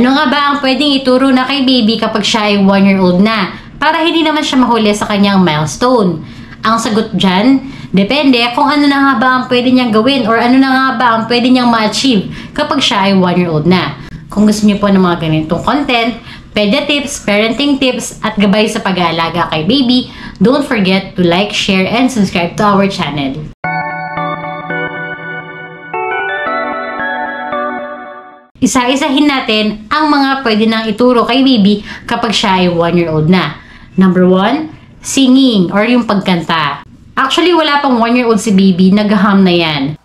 Ano nga ba ang pwedeng ituro na kay baby kapag siya ay 1-year-old na? Para hindi naman siya mahuli sa kanyang milestone. Ang sagot dyan, depende kung ano na nga ba ang pwede niyang gawin or ano na nga ba ang pwede niyang ma-achieve kapag siya ay 1-year-old na. Kung gusto niyo po ng mga ganitong content, pedia tips, parenting tips, at gabay sa pag-aalaga kay baby, don't forget to like, share, and subscribe to our channel. Isa-isahin natin ang mga pwede nang ituro kay baby kapag siya ay 1-year-old na. Number 1, singing or yung pagkanta. Actually, wala pang 1-year-old si baby, nag-hum na yan.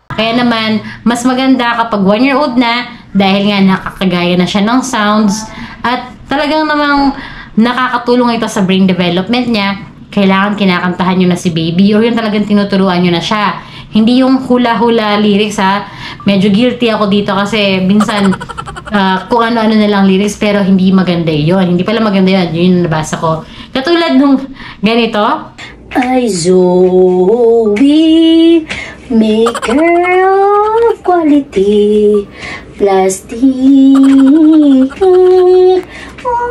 Kaya naman, mas maganda kapag 1-year-old na dahil nga nakakagaya na siya ng sounds at talagang namang nakakatulong ito sa brain development niya. Kailangan kinakantahan nyo na si baby or yung talagang tinuturuan nyo na siya. Hindi yung hula-hula lyrics ha. Medyo guilty ako dito kasi minsan kung ano-ano na lang lyrics pero hindi maganda yun. Hindi pala maganda yun. Yun yung nabasa ko. Katulad nung ganito. I Zoe, maker of quality, plastic,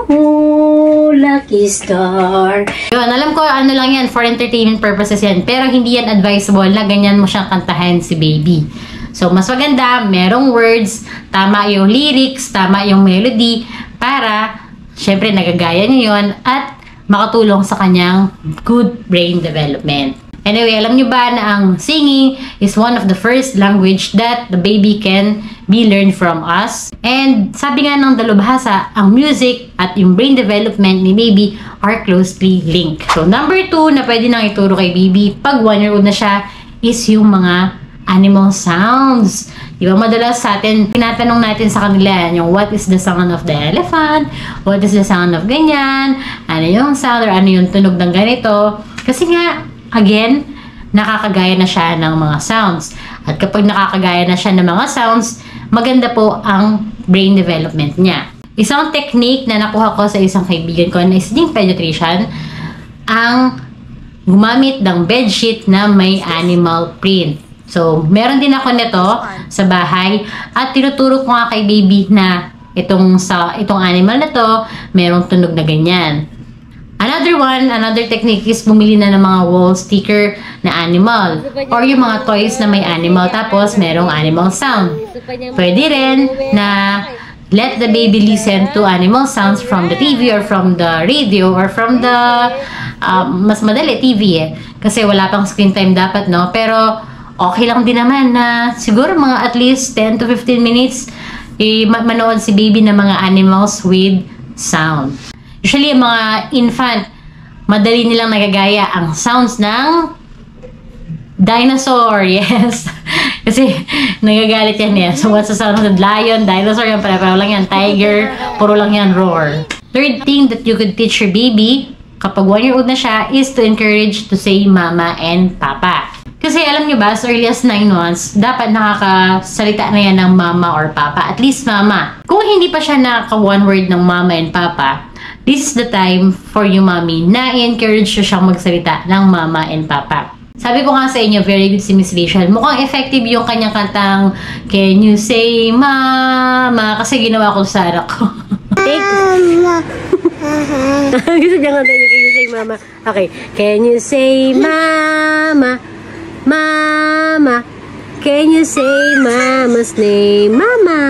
oh, lucky star. Yun, alam ko ano lang yan, for entertainment purposes yan. Pero hindi yan advisable na ganyan mo siyang kantahan si baby. So, mas maganda, merong words, tama yung lyrics, tama yung melody, para, syempre, nagagaya niyo yun, at makatulong sa kanyang good brain development. Anyway, alam niyo ba na ang singing is one of the first language that the baby can be learned from us? And sabi nga ng dalubhasa, ang music at yung brain development ni baby are closely linked. So, number 2 na pwede nang ituro kay baby pag 1-year-old na siya is yung mga animal sounds. Diba madalas sa atin, tinatanong natin sa kanila yung what is the sound of the elephant? What is the sound of ganyan? Ano yung sound or ano yung tunog ng ganito? Kasi nga, again, nakakagaya na siya ng mga sounds. At kapag nakakagaya na siya ng mga sounds, maganda po ang brain development niya. Isang technique na nakuha ko sa isang kaibigan ko na isang pediatrician, ang gumamit ng bedsheet na may animal print. So, meron din ako nito sa bahay at tinuturo ko nga kay baby na itong animal na to, merong tunog na ganyan. Another technique is bumili na ng mga wall sticker na animal or yung mga toys na may animal tapos merong animal sound. Pwede rin na let the baby listen to animal sounds from the TV or from the radio or from the mas madali TV kasi wala pang screen time dapat, no? Pero okay lang din naman na siguro mga at least 10 to 15 minutes manood si baby ng mga animals with sound. Usually, yung mga infant, madali nilang nagagaya ang sounds ng dinosaur. Yes. Kasi nagagalit yan eh. So, what's the sound of the lion? Dinosaur yan. Pare-pare lang yan. Tiger. Puro lang yan. Roar. Third thing that you could teach your baby kapag 1-year-old na siya is to encourage to say mama and papa. Kasi alam nyo ba, as early as 9 months, dapat nakakasalita na yan ng mama or papa. At least mama. Kung hindi pa siya nakaka-one word ng mama and papa, this is the time for you, mommy, na i-encourage siya siyang magsalita ng mama and papa. Sabi ko nga sa inyo, very good si Miss Rachel. Mukhang effective yung kanyang kantang, Can you say mama? Kasi ginawa ko sa anak ko. Mama. Gusto niya kanta yung Can you say mama? Okay. Can you say mama? Mama, can you say mama's name? Mama.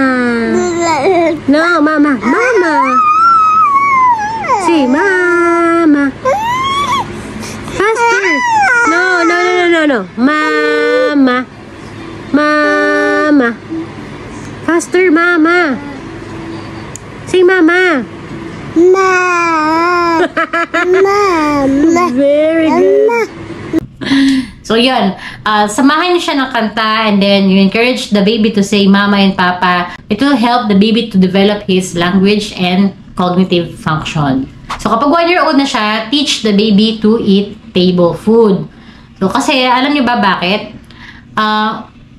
No, mama. Mama. Say mama. Faster. No. Mama. Mama. Faster, mama. Say mama. Mama. Mama. Very good. So, yun. Samahan niyo siya ng kanta and then you encourage the baby to say mama and papa. It will help the baby to develop his language and cognitive function. So, kapag 1-year-old na siya, teach the baby to eat table food. So, kasi alam niyo ba bakit?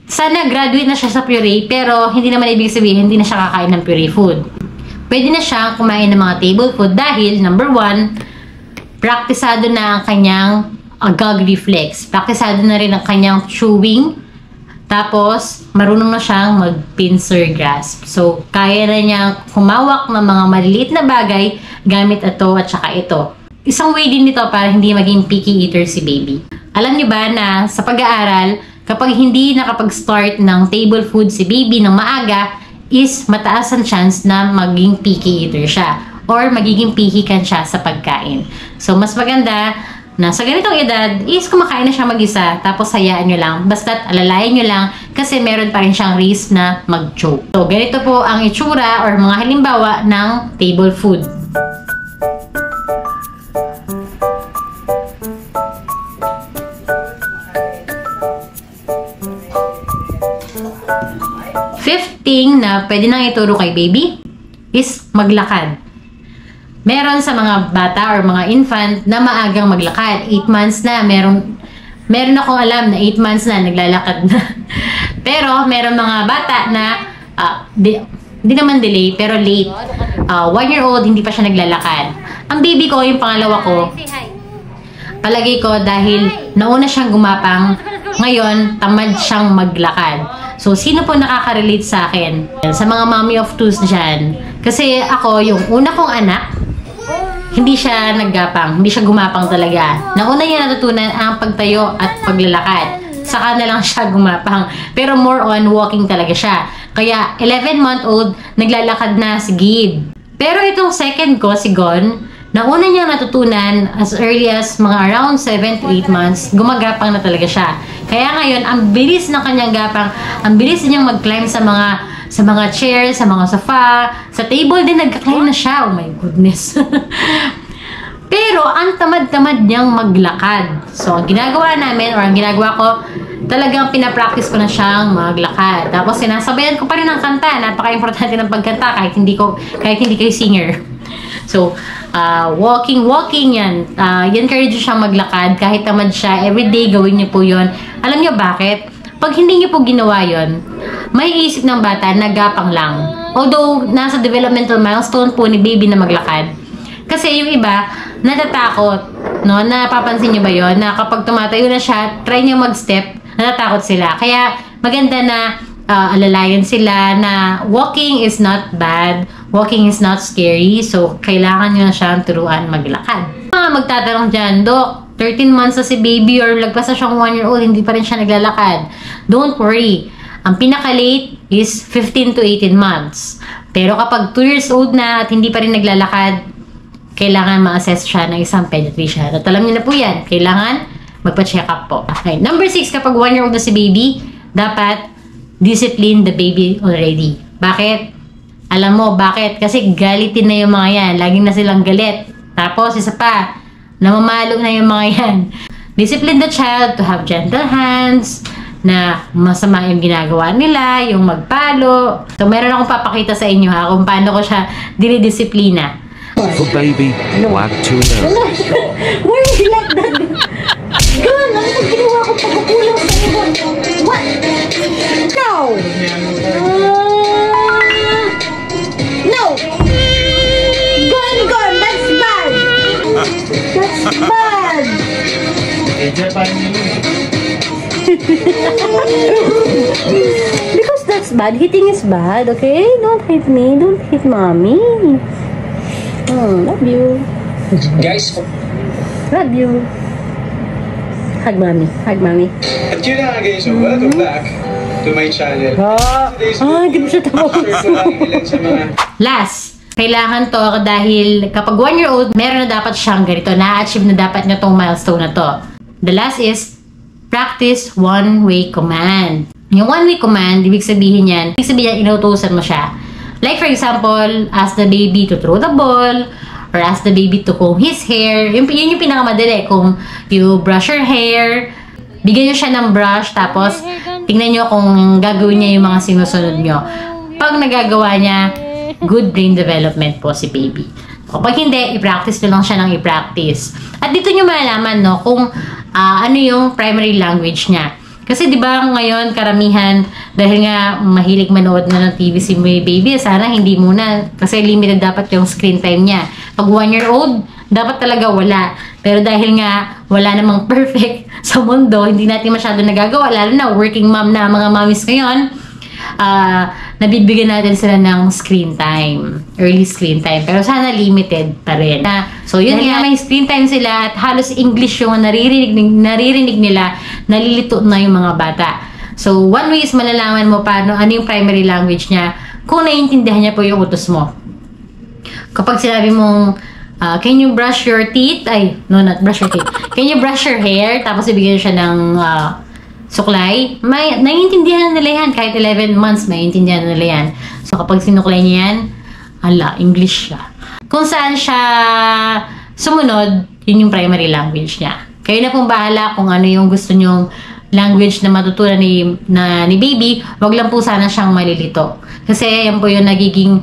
Sana graduate na siya sa puree pero hindi naman ibig sabihin hindi na siya kakain ng puree food. Pwede na siyang kumain ng mga table food dahil, number 1, praktisado na ang kanyang gag reflex. Praktisado na rin ang kanyang chewing. Tapos, marunong na siyang mag-pincer grasp. So, kaya na niyang humawak ng mga maliliit na bagay gamit ito at saka ito. Isang way din nito para hindi maging picky eater si baby. Alam niyo ba na sa pag-aaral, kapag hindi nakapag-start ng table food si baby ng maaga, is mataas ang chance na maging picky eater siya or magiging pihikan siya sa pagkain. So, mas maganda na sa ganitong edad is kumakain na siya mag-isa tapos hayaan nyo lang. Basta't alalayan nyo lang kasi meron pa rin siyang risk na mag-choke. So, ganito po ang itsura or mga halimbawa ng table food. Fifth thing na pwede nang ituro kay baby is maglakad. Meron sa mga bata or mga infant na maagang maglakad. 8 months na. Meron akong alam na 8 months na naglalakad na. Pero meron mga bata na di naman delay pero late. 1-year-old hindi pa siya naglalakad. Ang baby ko, yung pangalawa ko, palagay ko dahil nauna siyang gumapang, ngayon tamad siyang maglakad. So, sino po nakaka-relate sa akin? Sa mga mommy of twos dyan. Kasi ako, yung una kong anak, hindi siya naggapang, hindi siya gumapang talaga. Nauna niya natutunan ang pagtayo at paglalakad. Saka na lang siya gumapang. Pero more on walking talaga siya. Kaya 11-month-old, naglalakad na si Gabe. Pero itong second ko, si Gon, nauna niya natutunan as early as mga around 7 to 8 months, gumagapang na talaga siya. Kaya ngayon, ang bilis ng kanyang gapang, ang bilis niyang mag-climb sa mga chairs, sa mga sofa, sa table din nagka-climb na siya. Oh my goodness. Pero ang tamad-tamad niyang maglakad. So, ang ginagawa namin or ang ginagawa ko, talagang pinapractice ko na siyang maglakad. Tapos sinasabayan ko pa rin ang kanta. Napaka-importante ng pagkanta kahit hindi kayo singer. So, walking yan. Encourage siyang maglakad kahit tamad siya. Everyday gawin niyo po yun. Alam niyo bakit? Pag hindi niyo po ginawa yun, may isip ng bata na gapang lang. Although, nasa developmental milestone po ni baby na maglakad. Kasi yung iba, natatakot. No? Napapansin niyo ba yun? Na kapag tumatayo na siya, try niyo mag-step, natatakot sila. Kaya, maganda na alalayan sila na walking is not bad. Walking is not scary. So, kailangan nyo na siyang turuan maglakad. Mga magtatanong dyan, Dok, 13 months na si baby or lagpas na siyang 1-year-old, hindi pa rin siya naglalakad. Don't worry. Ang pinaka-late is 15 to 18 months. Pero kapag 2 years old na at hindi pa rin naglalakad, kailangan ma-assess siya ng isang pediatrician. At alam niyo na po yan, kailangan magpa-check up po. Okay. Number 6, kapag 1-year-old na si baby, dapat discipline the baby already. Bakit? Alam mo, bakit? Kasi galitin na yung mga yan. Laging na silang galit. Tapos, isa pa, namamalo na yung mga yan. Discipline the child to have gentle hands, na masama yung ginagawa nila, yung magpalo. So, meron akong papakita sa inyo ha, kung paano ko siya dinidisiplina. For baby, wag to know. Why is he like that? Girl, ano pag ginawa ko pagkukulang sa ibon? What? No! No! Gone! That's bad! That's bad! Because that's bad. Hitting is bad, okay? Don't hit me. Don't hit mommy. Love you. Guys, Love you. Hug mommy. Hug mommy. at yun na nga guys, so welcome back to my channel. Today's Hindi mo siya tawag. share ko lang ilan sa mga Last, kailangan to dahil kapag 1-year-old, meron na dapat siyang ganito. Na-achieve na dapat niya tong milestone na to. The last is practice one-way command. Yung one-way command, ibig sabihin yan, inutusan mo siya. Like for example, ask the baby to throw the ball, or ask the baby to comb his hair. Yun yung pinakamadali. Kung you brush your hair, bigyan nyo siya ng brush, tapos tingnan nyo kung gagawin niya yung mga sinusunod nyo. Pag nagagawa niya, good brain development po si baby. Kapag hindi, i-practice nyo lang siya ng i-practice. At dito nyo malalaman no, kung ano yung primary language niya. Kasi di ba ngayon karamihan dahil nga mahilig manood na ng TV si baby, sana hindi muna kasi limited dapat yung screen time niya. Pag 1-year-old, dapat talaga wala. Pero dahil nga wala namang perfect sa mundo, hindi natin masyado nagagawa, lalo na working mom na mga mommies ngayon, nabibigyan natin sila ng screen time, early screen time. Pero sana limited pa rin. So yun nga, may screen time sila at halos English yung naririnig nila, nalilito na yung mga bata. So one way is malalaman mo paano, ano yung primary language niya, kung naiintindihan niya po yung utos mo. Kapag sinabi mong, can you brush your teeth? Ay, no, not brush your teeth. Can you brush your hair? Tapos ibigyan siya ng suklay. Naiintindihan nila yan. Kahit 11 months, naiintindihan nila yan. So, kapag sinuklay niya yan, English siya. Kung saan siya sumunod, yun yung primary language niya. Kayo na pong bahala kung ano yung gusto nyong language na matutunan ni baby. Wag lang po sana siyang malilito. Kasi yan po yung nagiging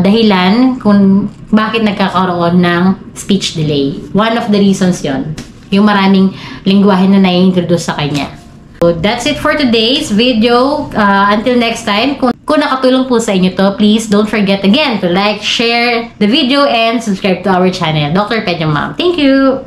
dahilan kung bakit nagkakaroon ng speech delay. One of the reasons yon, yung maraming lingwahe na nai-introduce sa kanya. So that's it for today's video. Until next time, kung nakatulong po sa inyo to, please don't forget again to like, share the video, and subscribe to our channel, Dr. Penyong Mom. Thank you!